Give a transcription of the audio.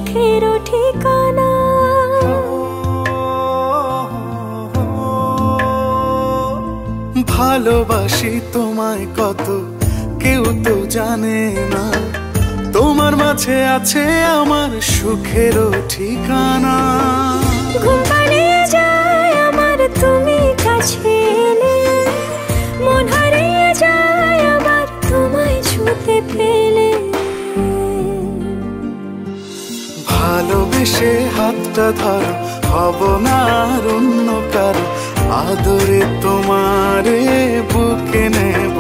সুখের ঠিকানা। ভালোবাসি তোমায় কত কেউ তো জানে না, তোমার মাঝে আছে আমার সুখের ঠিকানা। ঘুম পাড়িয়ে যায় আমার তুমি কাছে এলে, মন হারিয়ে যায় আবার তোমায় ছুঁতে পেলে। ভালোবেসে হাতটা ধরো, হব না আর অন্য কারো, আদরে তোমারে বুকে নেব